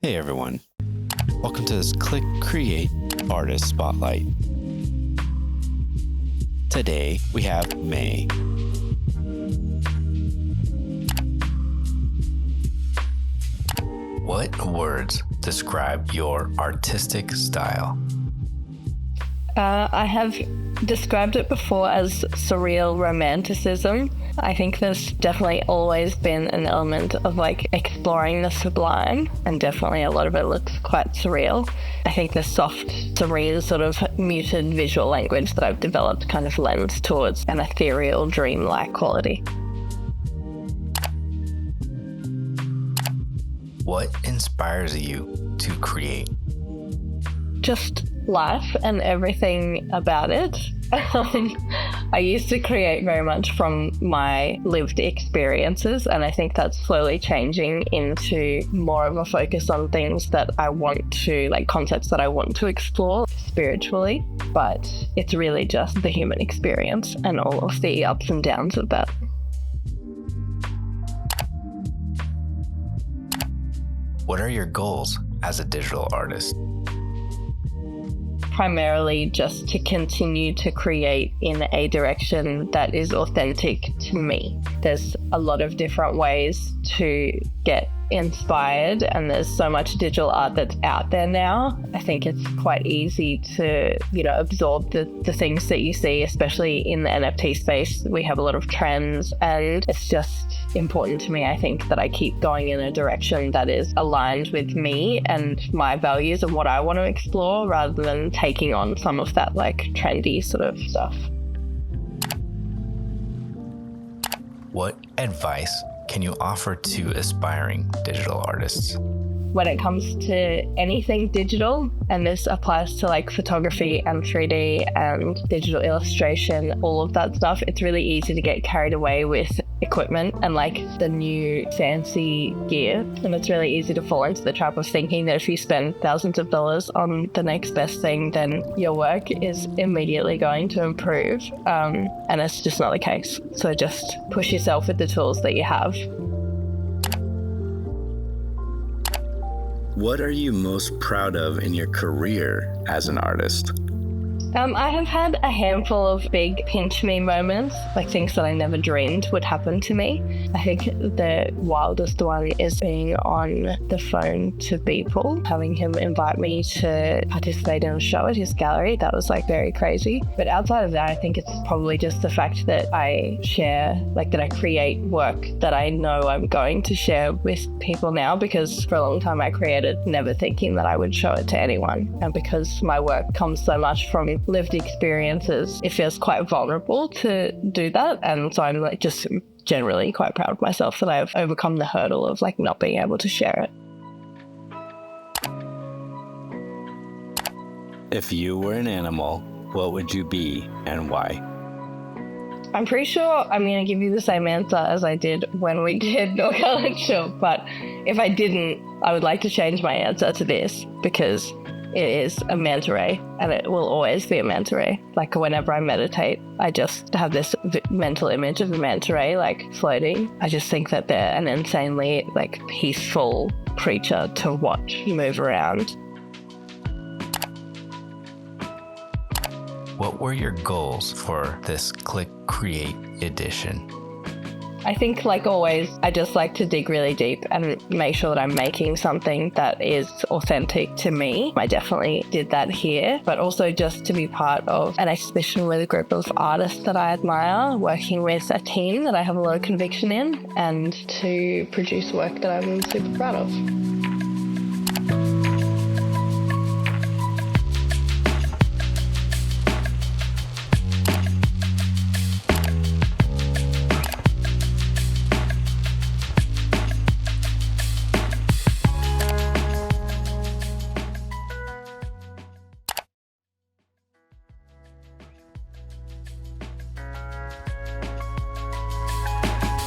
Hey everyone, welcome to this ClickCreate Artist Spotlight. Today we have May. What words describe your artistic style? I have described it before as surreal romanticism. I think there's definitely always been an element of exploring the sublime, and definitely a lot of it looks quite surreal. I think the soft, serene, sort of muted visual language that I've developed kind of lends towards an ethereal, dreamlike quality. What inspires you to create? Just life and everything about it. I used to create very much from my lived experiences, and I think that's slowly changing into more of a focus on things that I want to, concepts that I want to explore spiritually, but it's really just the human experience and all of the ups and downs of that. What are your goals as a digital artist? Primarily just to continue to create in a direction that is authentic to me. There's a lot of different ways to get inspired, and there's so much digital art that's out there now. I think it's quite easy to, absorb the things that you see, especially in the NFT space. We have a lot of trends, and it's just important to me, I think, that I keep going in a direction that is aligned with me and my values and what I want to explore, rather than taking on some of that trendy sort of stuff. What advice can you offer to aspiring digital artists? When it comes to anything digital, and this applies to photography and 3D and digital illustration, all of that stuff, it's really easy to get carried away with equipment and the new fancy gear. And it's really easy to fall into the trap of thinking that if you spend thousands of dollars on the next best thing, then your work is immediately going to improve. And it's just not the case. So just push yourself with the tools that you have. What are you most proud of in your career as an artist? I have had a handful of big pinch me moments, things that I never dreamed would happen to me. I think the wildest one is being on the phone to Beeple, having him invite me to participate in a show at his gallery. That was very crazy. But outside of that, I think it's probably just the fact that I share, that I create work that I know I'm going to share with people now, because for a long time I created never thinking that I would show it to anyone. And because my work comes so much from lived experiences, it feels quite vulnerable to do that. And so I'm just generally quite proud of myself that I've overcome the hurdle of not being able to share it. If you were an animal, what would you be and why? I'm pretty sure I'm going to give you the same answer as I did when we did NorCal Guy, but if I didn't, I would like to change my answer to this, because it is a manta ray, and it will always be a manta ray. Whenever I meditate, I just have this mental image of a manta ray floating. I just think that they're an insanely peaceful creature to watch move around. What were your goals for this ClickCreate edition? I think, always, I just like to dig really deep and make sure that I'm making something that is authentic to me. I definitely did that here, but also just to be part of an exhibition with a group of artists that I admire, working with a team that I have a lot of conviction in, and to produce work that I'm super proud of.